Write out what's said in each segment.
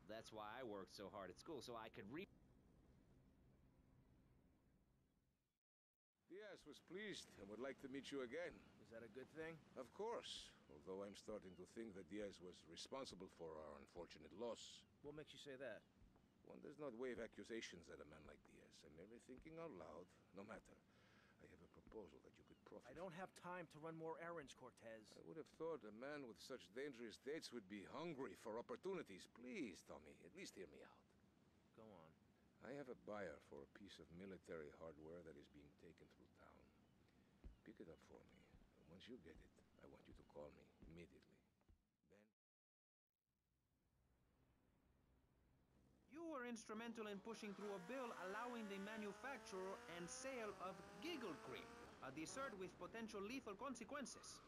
That's why I worked so hard at school, so I could Diaz was pleased and would like to meet you again. Is that a good thing? Of course, although I'm starting to think that Diaz was responsible for our unfortunate loss. What makes you say that? One does not wave accusations at a man like Diaz. I'm merely thinking out loud. No matter. I have a proposal that you could profit I don't have time to run more errands, Cortez. I would have thought a man with such dangerous dates would be hungry for opportunities. Please, Tommy, at least hear me out. Go on. I have a buyer for a piece of military hardware that is being taken through town. Pick it up for me. And once you get it, I want you to call me immediately. Then... You were instrumental in pushing through a bill allowing the manufacture and sale of giggle cream, a dessert with potential lethal consequences.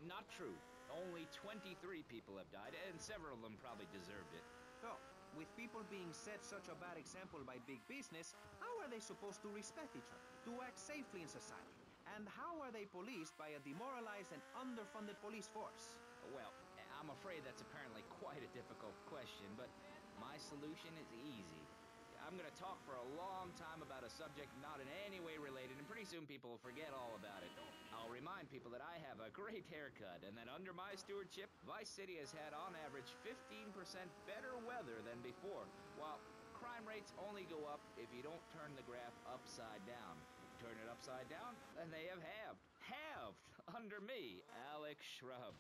Not true. Only 23 people have died, and several of them probably deserved it. So, with people being set such a bad example by big business, how are they supposed to respect each other, to act safely in society? And how are they policed by a demoralized and underfunded police force? Well, I'm afraid that's apparently quite a difficult question, but my solution is easy. I'm gonna talk for a long time about a subject not in any way related, and pretty soon people will forget all about it. I'll remind people that I have a great haircut, and that under my stewardship, Vice City has had on average 15% better weather than before, while crime rates only go up if you don't turn the graph upside down. Turn it upside down, and they have halved. Halved! Under me, Alex Shrub.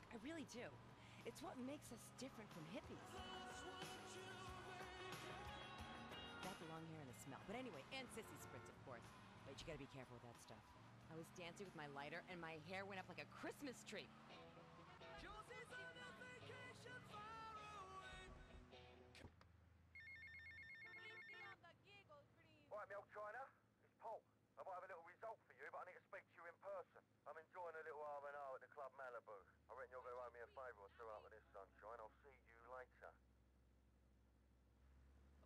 I really do. It's what makes us different from hippies. That the long hair and the smell. But anyway, and sissy spritz, of course. But you gotta be careful with that stuff. I was dancing with my lighter, and my hair went up like a Christmas tree. Josie's on a vacation far away. Right, Milk China, it's Paul. I might have a little result for you, but I need to speak to you in person. I'm enjoying a little R&R at the Club Malibu. I reckon you're going to owe me a favour or two after this, sunshine. I'll see you later.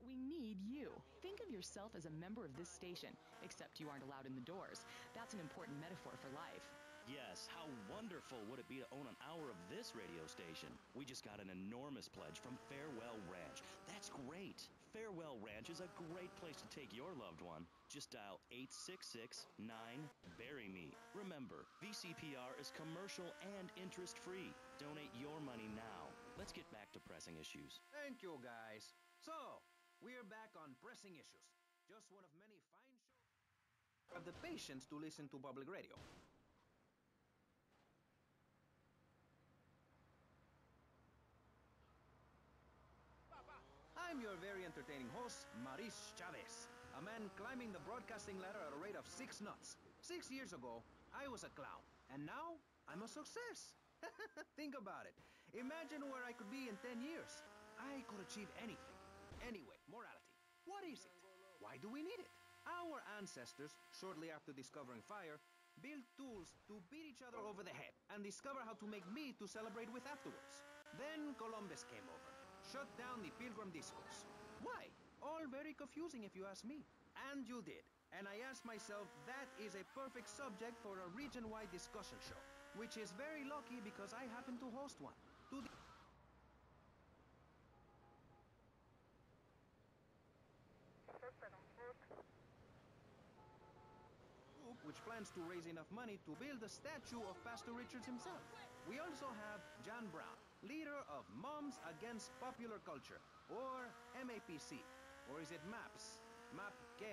we need you. Think of yourself as a member of this station, except you aren't allowed in the doors. That's an important metaphor for life. Yes, how wonderful would it be to own an hour of this radio station? We just got an enormous pledge from Farewell Ranch. That's great. Farewell Ranch is a great place to take your loved one. Just dial 866-9-BURY-ME. Remember, VCPR is commercial and interest-free. Donate your money now. Let's get back to pressing issues. Thank you, guys. So, we're back on Pressing Issues. Just one of many fine shows. Have the patience to listen to public radio. I'm your very entertaining host, Maurice Chavez, a man climbing the broadcasting ladder at a rate of 6 knots. 6 years ago, I was a clown, and now I'm a success. Think about it. Imagine where I could be in 10 years. I could achieve anything. Anyway, morality. What is it? Why do we need it? Our ancestors, shortly after discovering fire, built tools to beat each other over the head and discover how to make meat to celebrate with afterwards. Then Columbus came over. Shut down the Pilgrim Discos. Why? All very confusing if you ask me. And you did. And I asked myself, that is a perfect subject for a region-wide discussion show, which is very lucky because I happen to host one. Which plans to raise enough money to build a statue of Pastor Richards himself. We also have John Brown, leader of Moms Against Popular Culture, or MAPC. Or is it MAPS? MAP-K?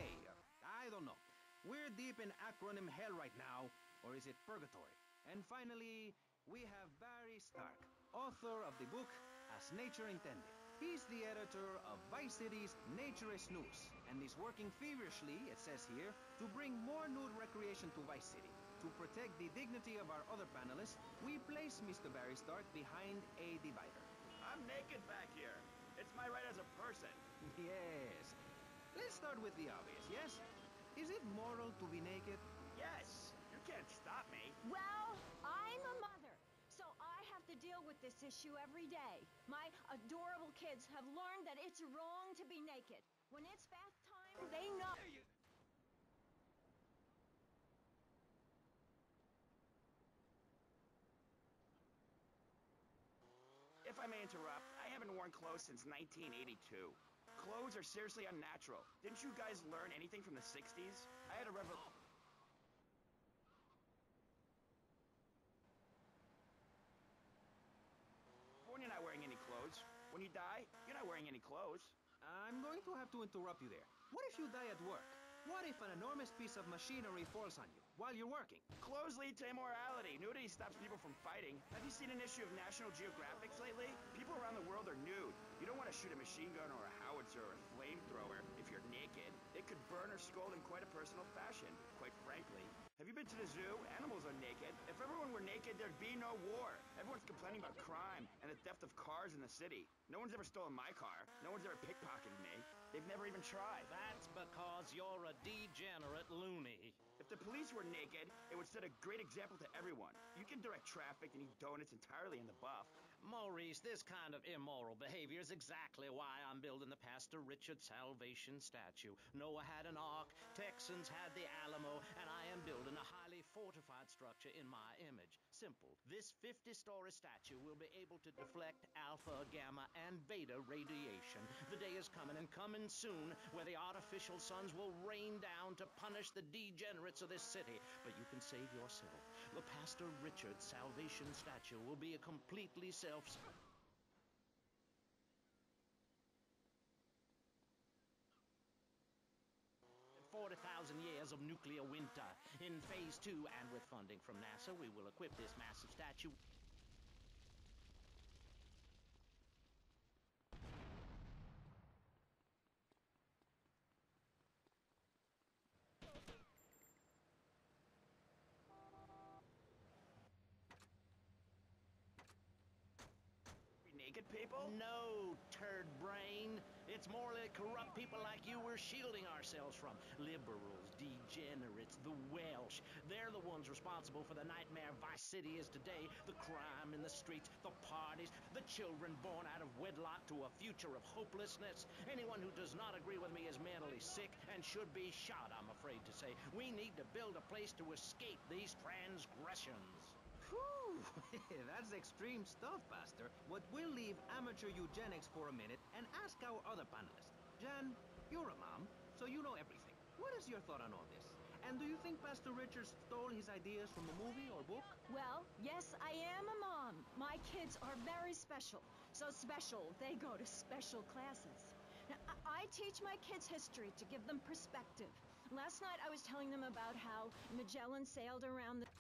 I don't know. We're deep in acronym hell right now, or is it purgatory? And finally, we have Barry Stark, author of the book As Nature Intended. He's the editor of Vice City's Naturist News, and is working feverishly, it says here, to bring more nude recreation to Vice City. To protect the dignity of our other panelists, we place Mr. Barry Stark behind a divider. I'm naked back here. It's my right as a person. Yes. Let's start with the obvious, yes? Is it moral to be naked? Yes. You can't stop me. Well, I'm a mother, so I have to deal with this issue every day. My adorable kids have learned that it's wrong to be naked. When it's bath time, they know. If I may interrupt, I haven't worn clothes since 1982. Clothes are seriously unnatural. Didn't you guys learn anything from the 60s? I had a revolution. When you're not wearing any clothes. When you die, you're not wearing any clothes. I'm going to have to interrupt you there. What if you die at work? What if an enormous piece of machinery falls on you while you're working? Clothes lead to immorality. Nudity stops people from fighting. Have you seen an issue of National Geographic lately? People around the world are nude. You don't want to shoot a machine gun or a howitzer or a flamethrower if you're naked. It could burn or scold in quite a personal fashion, quite frankly. Have you been to the zoo? Animals are naked. If everyone were naked, there'd be no war. Everyone's complaining about crime and the theft of cars in the city. No one's ever stolen my car. No one's ever pickpocketed me. They've never even tried. That's because you're a degenerate loony. If the police were naked, it would set a great example to everyone. You can direct traffic and eat donuts entirely in the buff. Maurice, this kind of immoral behavior is exactly why I'm building the Pastor Richard Salvation statue. Noah had an ark, Texans had the Alamo, and I am building a highly fortified structure in my image. Simple. This 50-story statue will be able to deflect alpha, gamma, and beta radiation. The day is coming, and coming soon, where the artificial suns will rain down to punish the degenerates of this city. But you can save yourself. The Pastor Richard Salvation statue will be a completely 40,000 years of nuclear winter. In Phase 2, and with funding from NASA, we will equip this massive statue. Naked people? No, turd brain. It's morally corrupt people like you we're shielding ourselves from. Liberals, degenerates, the Welsh. They're the ones responsible for the nightmare Vice City is today. The crime in the streets, the parties, the children born out of wedlock to a future of hopelessness. Anyone who does not agree with me is mentally sick and should be shot, I'm afraid to say. We need to build a place to escape these transgressions. Whew, that's extreme stuff, Pastor. But we'll leave amateur eugenics for a minute and ask our other panelists. Jan, you're a mom, so you know everything. What is your thought on all this? And do you think Pastor Richards stole his ideas from a movie or book? Well, yes, I am a mom. My kids are very special. So special, they go to special classes. Now, I teach my kids history to give them perspective. Last night I was telling them about how Magellan sailed around the...